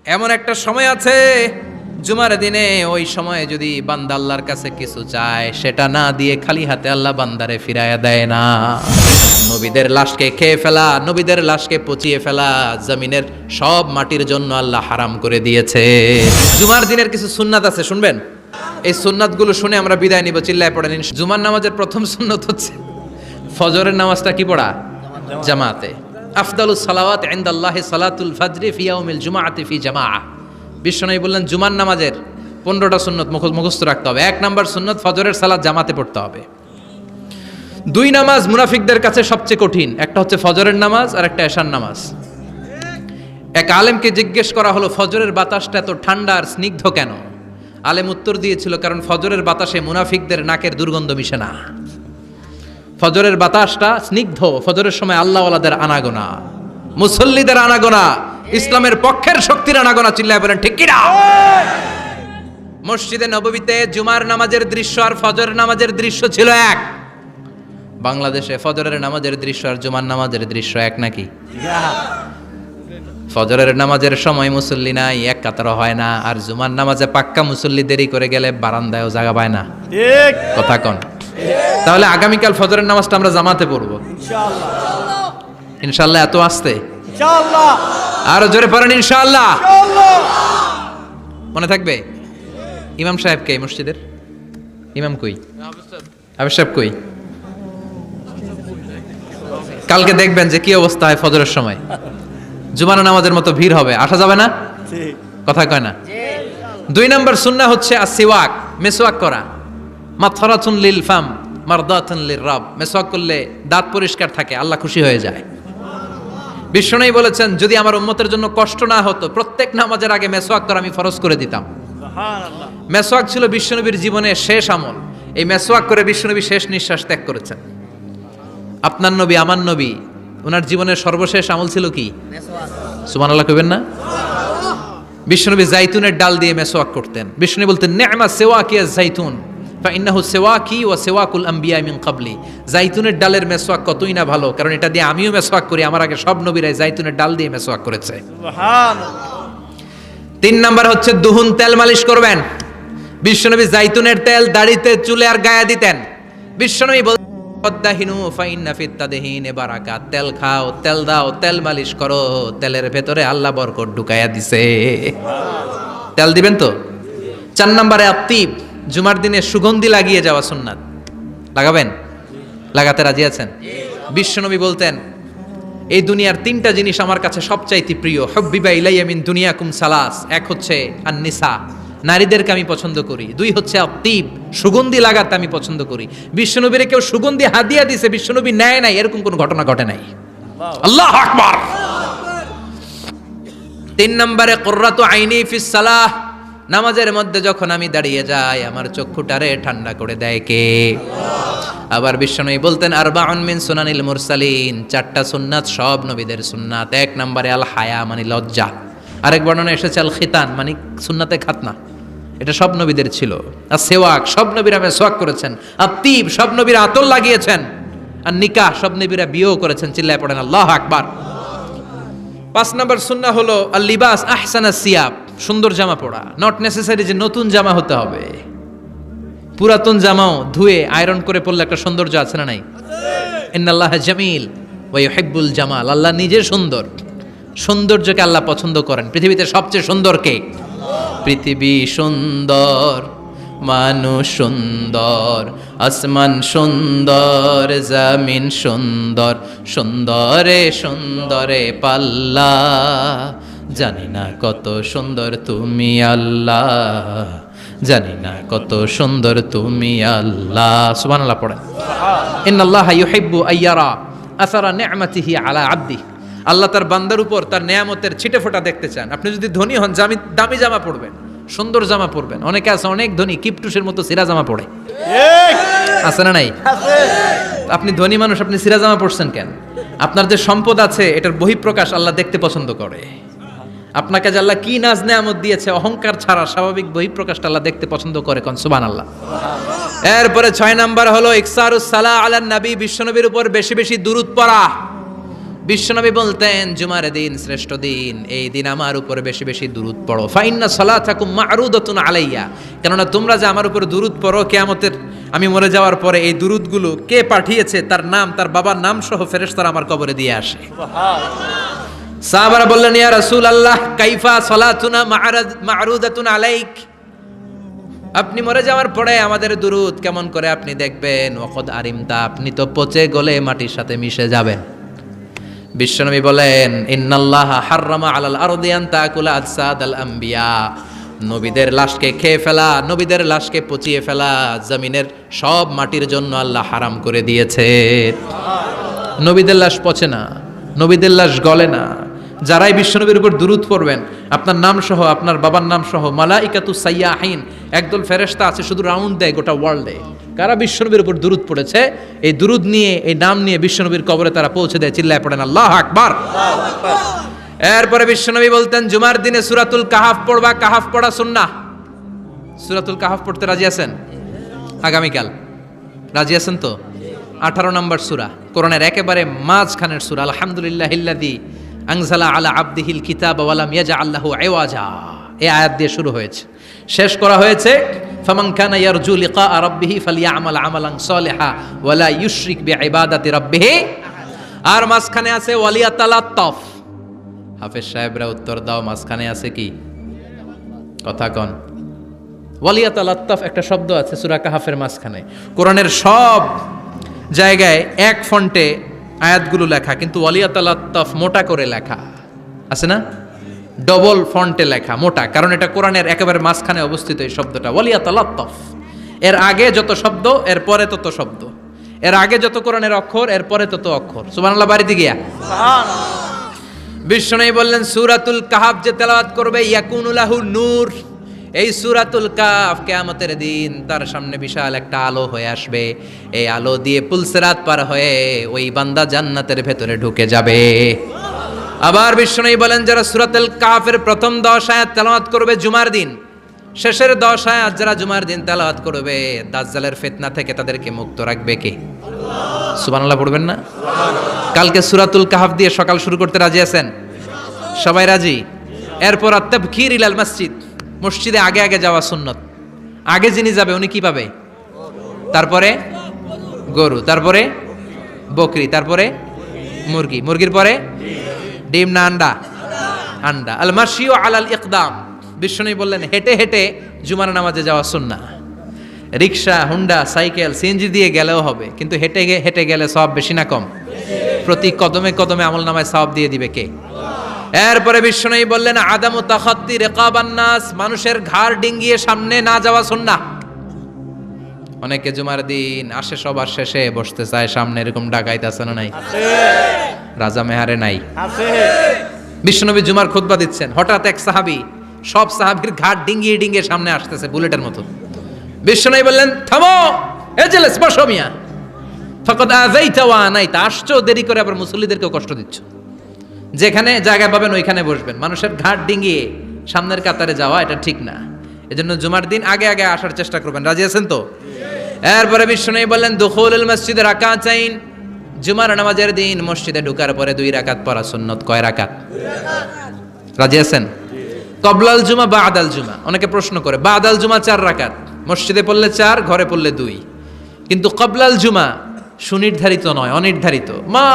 এমন একটা সময় আছে জুমার দিনে, ওই সময়ে যদি বান্দা আল্লাহর কাছে কিছু চায়, সেটা না দিয়ে খালি হাতে আল্লাহ বান্দারে ফিরাইয়া দেয় না। নবীদের লাশকে খেয়ে ফেলা, নবীদের লাশকে পচিয়ে ফেলা জমিনের সব মাটির জন্য আল্লাহ হারাম করে দিয়েছে। জুমার দিনের কিছু সুন্নাত আছে, শুনবেন? এই সুন্নাতগুলো শুনে আমরা বিদায় নিব। চিল্লায় পড়েন। জুমার নামাজের প্রথম সুন্নত হচ্ছে ফজরের নামাজটা কি পড়া? জামাতে। আফদালুস সালাওয়াত ইনদাল্লাহি সালাতুল ফাজরি ফি ইয়াউমিল জুমআতি ফি জামাআহ। বিশ্বনবী বললেন জুমার নামাজের 15টা সুন্নত মুখস্থ রাখতে হবে। 1 নাম্বার সুন্নত ফজরের সালাত জামাতে পড়তে হবে। 2 নামাজ মুনাফিকদের কাছে সবচেয়ে কঠিন, একটা হচ্ছে ফজরের নামাজ আর একটা এশার নামাজ। এক আলেমকে জিজ্ঞেস করা হলো ফজরের বাতাসটা এত ঠান্ডা আর স্নিগ্ধ কেন? আলেম উত্তর দিয়েছিল, কারণ ফজরের বাতাসে মুনাফিকদের নাকের দুর্গন্ধ মিশে না। ফজরের বাতাসটা স্নিগ্ধ, ফজরের সময় আল্লাহওয়ালাদের আনাগোনা, মুসল্লিদের আনাগোনা, ইসলামের পক্ষের শক্তির আনাগোনা। চিল্লায় বলেন ঠিক কিনা? মসজিদে নববীতে জুমার নামাজের দৃশ্য আর ফজরের নামাজের দৃশ্য ছিল এক। বাংলাদেশে ফজরের নামাজের দৃশ্য আর জুমার নামাজের দৃশ্য এক নাকি? ফজরের নামাজের সময় মুসল্লি নাই, এক কাতার হয় না, আর জুমার নামাজে পাক্কা মুসল্লি দেরি করে গেলে বারান্দায়ও জায়গা পায় না। ঠিক কথা কোন? তাহলে আগামীকাল ফজরের নামাজটা আমরা জামাতে পড়বো ইনশাআল্লাহ। ইনশাআল্লাহ এত আসতে ইনশাআল্লাহ, আরো জোরে পড়েন ইনশাআল্লাহ। মনে থাকবে? ইমাম সাহেব কে মসজিদের? ইমাম কই? হাফেজ সাহেব কই? কালকে দেখবেন যে কি অবস্থা হয় ফজরের সময়। জুমার নামাজের মতো ভিড় হবে, আসা যাবে না। কথা কয় না? 2 নাম্বার সুন্নাহ হচ্ছে আসিওয়াক, মেসওয়াক করা। মাথরাতুন লিল ফাম মারদাতুন লির রব। মেসওয়াক করলে দাঁত পরিষ্কার থাকে, আল্লাহ খুশি হয়ে যায়। বিশ্বনবী বলেছেন, যদি আমার উম্মতের জন্য কষ্ট না হতো প্রত্যেক নামাজের আগে মেসওয়াক করা আমি ফরজ করে দিতাম। সুবহানাল্লাহ। মেসওয়াক ছিল বিশ্বনবীর জীবনের শেষ আমল। এই মেসওয়াক করে বিশ্বনবী শেষ নিঃশ্বাস ত্যাগ করেছেন। আপনার নবী, আমার নবী, ওনার জীবনের সর্বশেষ আমল ছিল কি? মেসওয়াক। সুবহানাল্লাহ কইবেন না? বিশ্বনবী জাইতুনের ডাল দিয়ে মেসওয়াক করতেন। বিশ্বনবী বলতেন, নি'মা সিওয়াকিয়া জাইতুন ফাইন্নাহু সিওয়াকি ওয়া সিওয়াকুল আম্বিয়া মিন ক্বাবলি। জাইতুনের ডালের মেসওয়াক কতই না ভালো, কারণ এটা দিয়ে আমিও মেসওয়াক করি, আমার আগে সব নবীরাই জাইতুনের ডাল দিয়ে মেসওয়াক করেছে। সুবহানাল্লাহ। 3 নাম্বার হচ্ছে দুহুন, তেল মালিশ করবেন। বিশ্বনবী জাইতুনের তেল দাড়িতে, চুলে আর গায়ে দিতেন। বিশ্বনবী বলতেন, ওয়াদাহিনু ফাইন্না ফিত তাদহিনে বারাকাত। তেল খাও, তেল দাও, তেল মালিশ করো, তেলের ভেতরে আল্লাহ বরকত ঢুকাইয়া দিছে। তেল দিবেন তো? 4 নম্বরে আত্তিব, জুমার দিনে সুগন্ধি লাগিয়ে যাওয়া সুন্নাত। লাগাবেন? লাগাতে রাজি আছেন? বিশ্বনবী বলতেন, এই দুনিয়ার 3টা জিনিস আমার কাছে সবচাইতে প্রিয়। হুব্বিবা ইলাইয়া মিন দুনিয়াকুম সালাস। 1 হচ্ছে আন-নিসা, নারীদেরকে আমি পছন্দ করি। 2 হচ্ছে আত্তিব, সুগন্ধি লাগাতে আমি পছন্দ করি। বিশ্বনবীরে কেউ সুগন্ধি হাদিয়া দিছে, বিশ্বনবী নেয় নাই, এরকম কোন ঘটনা ঘটে নাই। আল্লাহু আকবার। 3 নম্বরে কুররাতু আইনি ফিস সালাহ। নামাজের মধ্যে যখন আমি দাঁড়িয়ে যাই, আমার চক্ষুটারে ঠান্ডা করে দেয় কে? আবার বিশ্বনবী বলতেন, আরবাউন মিন সুনানিল মুরসালিন। 4টা সুন্নাত সব নবীদের সুন্নাত। 1 নম্বরে আল হায়া, মানে লজ্জা। আরেক বর্ণনা এসেছে আল খিতান, মানে সুন্নাতে খাতনা। এটা সব নবীদের ছিল। আর সেওয়াক, সব নবীরা মেসওয়াক করেছেন। আত্তিব, সব নবীরা আতর লাগিয়েছেন। আর নিকাহ, সব নবীরা বিয়েও করেছেন। চিল্লায় পড়েন আল্লাহু আকবার। 5 নম্বর সুন্নাহ হলো আল লিবাস আহসানাস সিয়াব, সুন্দর জামা পরা। নট নেসেসারি যে নতুন জামা হতে হবে, পুরাতন জামাও ধুয়ে আয়রন করে পরলে একটা সৌন্দর্য আছে না নাই? ইন্নাল্লাহা জামিল ওয়া ইউহিব্বুল জামাল। আল্লাহ নিজে সুন্দর, সৌন্দর্যকে আল্লাহ পছন্দ করেন। পৃথিবীতে সবচেয়ে সুন্দর কে? পৃথিবী সুন্দর, মানুষ সুন্দর, আসমান সুন্দর, জমিন সুন্দর, সুন্দরে সুন্দরে পাল্লা। জানি না কত সুন্দর তুমি আল্লাহ, জানি না কত সুন্দর তুমি আল্লাহ। সুবহানাল্লাহ পড়েন। ইন্নাল্লাহা ইউহিব্বু আইয়ারা আসারা নি'মাতিহি আলা আবদিহি। আল্লাহ তার বান্দার উপর তার নেয়ামতের ছিটে ফোঁটা দেখতে চান। আপনি যদি ধনী হন, দামি জামা পরবেন, সুন্দর জামা পরবেন। অনেকে আছে অনেক ধনী, কিপটুসের মতো সিরা জামা পরে, আছে না নাই? আপনি ধনী মানুষ, আপনি সিরা জামা পরছেন কেন? আপনার যে সম্পদ আছে এটার বহিঃপ্রকাশ আল্লাহ দেখতে পছন্দ করে। আপনাকে যে আল্লাহ কি নাজ নেয়ামত দিয়েছে, অহংকার ছাড়া স্বাভাবিক বহিঃপ্রকাশটা আল্লাহ দেখতে পছন্দ করে। কোন সুবহানাল্লাহ। এরপরে 6 নাম্বার হলো ইকসারুস সালাহ আলান নবী, বিশ্বনবীর উপর বেশি বেশি দুরূদ পড়া। বিশ্বনবী বলতেন জুমার দিন শ্রেষ্ঠ দিন, এই দিন আমার উপর বেশি বেশি দুরূদ পড়ো। ফাইন্না সালাতাকুম মা'রুদাতুন আলাইয়া, কেননা তোমরা যে আমার উপর দুরূদ পড়ো, কিয়ামতের আমি মরে যাওয়ার পরে এই দুরূদগুলো কে পাঠিয়েছে তার নাম, তার বাবার নাম সহ ফেরেশতারা আমার কবরে দিয়ে আসে। সাহাবারা বললেন ইয়া রাসূলুল্লাহ কাইফা সালাতুনা মা'রুদাতুন আলাইক, আপনি মরে যাওয়ার পরে আমাদের দুরূদ কেমন করে আপনি দেখবেন? ওয়াকাদ আরিমতা, আপনি তো পচে গলে মাটির সাথে মিশে যাবেন। বিশ্বনবী বলেন ইন্নাল্লাহা হাররামা আলাল আরদি আন তাকুলা আজসাদাল আম্বিয়া, নবীদের লাশকে খেয়ে ফেলা, নবীদের লাশকে পচিয়ে ফেলা জমিনের সব মাটির জন্য আল্লাহ হারাম করে দিয়েছে। নবীদের লাশ পচে না, নবীদের লাশ গলে না। যারাই বিশ্বনবীর উপর দুরূদ পড়বেন, আপনার নাম সহ, আপনার বাবার নাম সহ, মালাইকাতু সাইয়াহিন, একদল ফেরেশতা আছে শুধু রাউন্ড দেয় গোটা ওয়ার্ল্ডে। কারা বিশ্বনবীর উপর দুরূদ পড়েছে, এই দুরূদ নিয়ে, এই নাম নিয়ে বিশ্বনবীর কবরে তারা পৌঁছে দেয়। চিল্লায় পড়েন আল্লাহু আকবার। এরপরে বিশ্বনবী বলতেন জুমার দিনে সূরাতুল কাহাফ পড়বা, কাহাফ পড়া সুন্নাহ। সূরাতুল কাহাফ পড়তে রাজি আছেন? আগামীকাল রাজি আছেন তো? 18 নম্বর সূরা, কোরআনের একেবারে মাঝখানের সূরা। আলহামদুলিল্লাহিল্লাযী আনজালা আলা আবদিহিল কিতাবা ওয়া লাম ইয়াজআল লাহু ইওয়াজা, এই আয়াত দিয়ে শুরু হয়েছে, শেষ করা হয়েছে ফামান কানা ইয়ারজু লিকা রাব্বিহি ফালইআমাল আমালান সালিহা ওয়া লা ইউশরিক বিইবাদাতি রাব্বিহি। আর মাঝখানে আছে ওয়ালিয়াতালাত্তাফ। হাফেজ সাহেবরা উত্তর দাও, মাঝখানে আছে কি? কথা কন। ওয়ালিয়াতালাত্তাফ একটা শব্দ আছে সূরা কাহাফের মাঝখানে। কোরআনের সব জায়গায় এক ফন্টে আয়াতগুলো লেখা, কিন্তু ওয়ালিয়াতালাত্তাফ মোটা করে লেখা আছে না? ডবল ফন্টে লেখা, মোটা, কারণ এটা কোরআনের একেবারে মাঝখানে অবস্থিত এই শব্দটা ওয়ালিয়াতালাত্তাফ। এর আগে যত শব্দ, এর পরে তত শব্দ, এর আগে যত কোরআনের অক্ষর, এর পরে তত অক্ষর। সুবহানাল্লাহ বাড়িতে গিয়া সুবহানাল্লাহ। বিষ্ণু বললেন সূরাতুল কাহাফ যে তেলাওয়াত করবে ইয়াকুনু লাহু নূর, এই সূরাতুল কাহাফ কিয়ামতের দিন তার সামনে বিশাল একটা আলো হয়ে আসবে। এই আলো দিয়ে পুলসিরাত পার হয়ে ওই বান্দা জান্নাতের ভেতরে ঢুকে যাবে। আবার বিষ্ণু বলেন যারা সূরাতুল কাহাফের প্রথম 10 আয়াত তেলাওয়াত করবে জুমার দিন, শেষের 10 আয়াত যারা জুমার দিন তেলাওয়াত করবে, দাজ্জালের ফিতনা থেকে তাদেরকে মুক্ত রাখবে কে? আল্লাহ। সুবহানাল্লাহ পড়বেন না? সুবহানাল্লাহ। কালকে সূরাতুল কাহাফ দিয়ে সকাল শুরু করতে রাজি আছেন? সবাই রাজি? এরপর আত-তাবকির ইলাল মসজিদ, মসজিদে আগে আগে যাওয়া সুন্নত। আগে যিনি যাবে উনি কি পাবে? তারপরে গরু, তারপরে বকরি, তারপরে মুরগি, মুরগির পরে ডিম না আন্ডা? আন্ডা। আল মাশিউ আলাল ইকদাম, বিশ্বনবী বললেন হেঁটে হেঁটে জুমার নামাজে যাওয়া সুন্নাহ। রিকশা, হুন্ডা, সাইকেল, সিএনজি দিয়ে গেলেও হবে, কিন্তু হেঁটে হেঁটে গেলে সওয়াব বেশি না কম? প্রতি কদমে কদমে আমলনামায় সওয়াব দিয়ে দিবে কে? এরপরে বিশ্বনবী বললেন আদামু তাখাত্তি রিকাবান নাস, মানুষের ঘাড় ডিঙ্গিয়ে সামনে না যাওয়া সুন্নাহ। অনেকে জুমার দিন আসে সবার শেষে বসতে চায় সামনে, এরকম ডাকাইতে আছে না নাই? আছে। রাজা মেহারে নাই? আছে। বিশ্বনবী জুমার খুতবা দিচ্ছেন, হঠাৎ এক সাহাবী সব সাহাবীর ঘাড় ডিঙ্গিয়ে ডিঙ্গিয়ে সামনে আসতেছে বুলেটের মতো। বিশ্বনবী বললেন থামো, এজলিস, বসো মিয়া। ফাকাদ আযাইতা ওয়া আনাইতা, আসছো দেরি করে আবার মুসল্লিদেরকেও কষ্ট দিচ্ছ। যেখানে জায়গা পাবেন ওইখানে বসবেন, মানুষের ঘাট ডিঙ্গিয়ে সামনের কাতারে যাওয়া এটা ঠিক না। এজন্য জুমার দিন আগে আগে আসার চেষ্টা করবেন। রাজি আছেন তো? এরপরে বিশ্বনবী বললেন দুখুলুল মসজিদে রাকাতাইন, জুমার নামাজের দিন মসজিদে ঢোকার পরে 2 রাকাত পড়া সুন্নত। কয় রাকাত? 2 রাজি আছেন? কবলাল জুমা বাদাল জুমা, অনেকে প্রশ্ন করে বাদাল জুমা 4 রাকাত, মসজিদে পড়লে 4, ঘরে পড়লে 2, কিন্তু কবলাল জুমা সুনির্ধারিত নয়, অনির্ধারিত। মা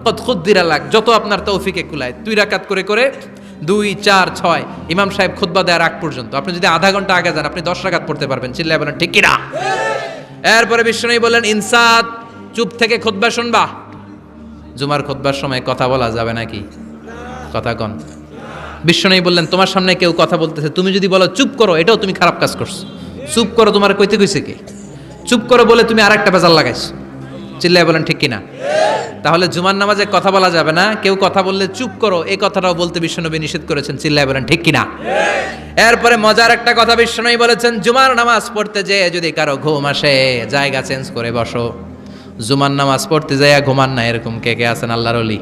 কদ খুদ্দিরা লাক, যত আপনার তৌফিকে কুলায় 2 রাকাত করে করে 2, 4, 6 ইমাম সাহেব খুতবা দেওয়ার আগ পর্যন্ত আপনি যদি আধা ঘন্টা আগে যান আপনি 10 রাকাত পড়তে পারবেন। চিল্লায় বলেন ঠিক কি না? এরপরে বিশ্বনবী বললেন ইনসাত, চুপ থেকে খুতবা শুনবা। জুমার খুতবার সময় কথা বলা যাবে নাকি? কথা কন। বিশ্বনবী বললেন তোমার সামনে কেউ কথা বলতেছে, তুমি যদি বলো চুপ করো, এটাও তুমি খারাপ কাজ করছো। চুপ করো তোমার কইতে কইছে কে? চুপ করো বলে তুমি আরেকটা বেজাল লাগাইছো। চিল্লায় বলেন ঠিক কিনা? তাহলে জুমার নামাজে কথা বলা যাবে না, কেউ কথা বললে চুপ করো এই কথাটাও বলতে বিশ্বনবী নিষেধ করেছেন। চিল্লায় বলেন ঠিক কিনা? এরপরে মজার একটা কথা বিশ্বনবী বলেছেন, জুমার নামাজ পড়তে যেয়ে যদি কারো ঘুম আসে জায়গা চেঞ্জ করে বসো। জুমার নামাজ পড়তে যাইয়া ঘুমান না, এরকম কে কে আছেন আল্লাহর ওলি?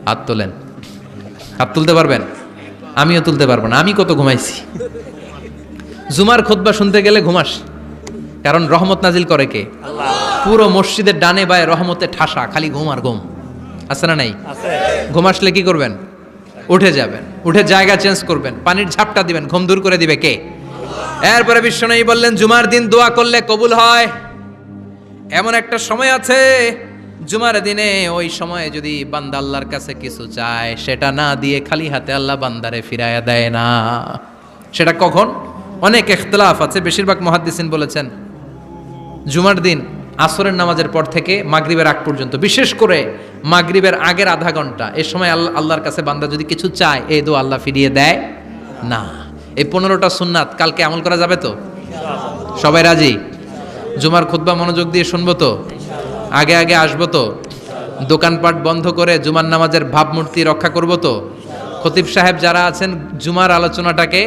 হাত তোলেন। হাত তুলতে পারবেন? আমিও তুলতে পারবো না, আমি কত ঘুমাইছি। জুমার খুতবা শুনতে গেলে ঘুমাস, কারণ রহমত নাজিল করে কে? আল্লাহ। পুরো মসজিদের ডানে বায়ে রহমতে ঠাসা, খালি ঘুম আর ঘুম। আছে না নাই? ঘুম আসলে কি করবেন? উঠে যাবেন, উঠে জায়গা চেঞ্জ করবেন, পানির ঝাপটা দিবেন, ঘুম দূর করে দিবে কে? এরপরে বিশ্বনবী বললেন জুমার দিন দোয়া করলে কবুল হয়। এমন একটা সময় আছে জুমার দিনে, ওই সময়ে যদি বান্দা আল্লাহর কাছে কিছু চায়, সেটা না দিয়ে খালি হাতে আল্লাহ বান্দারে ফিরাইয়া দেয় না। সেটা কখন? অনেক ইখতিলাফ আছে, বেশিরভাগ মুহাদ্দিসিন বলেছেন জুমার দিন আসরের নামাজের পর থেকে মাগরিবের আগ পর্যন্ত, বিশেষ করে মাগরিবের আগের আধা ঘন্টা, এই সময় আল্লাহর কাছে বান্দা যদি কিছু চায়, এই দোয়া আল্লাহ ফিরিয়ে দেয় না। এই 15টা সুন্নাত কালকে আমল করা যাবে তো? সবাই রাজি? জুমার খুতবা মনোযোগ দিয়ে শুনবো তো? আগে আগে আসবো তো? দোকানপাট বন্ধ করে জুমার নামাজের ভাবমূর্তি রক্ষা করবো তো? খতিব সাহেব যারা আছেন, জুমার আলোচনাটাকে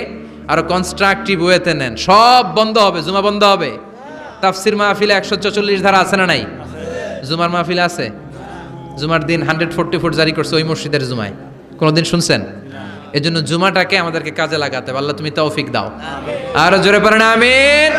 আরো কনস্ট্রাকটিভ ওয়েতে নেন। সব বন্ধ হবে, জুমা বন্ধ হবে। তাফসির মাহফিলে 144 ধারা আছে না নাই? জুমার মাহফিলে আছে। জুমার দিন 144 জারি করছে ওই মসজিদের জুমায়, কোনোদিন শুনছেন? এজন্য জুমাটাকে আমাদেরকে কাজে লাগাতে হবে। আল্লাহ তুমি তৌফিক দাও। আর জোরে পড়েন আমিন।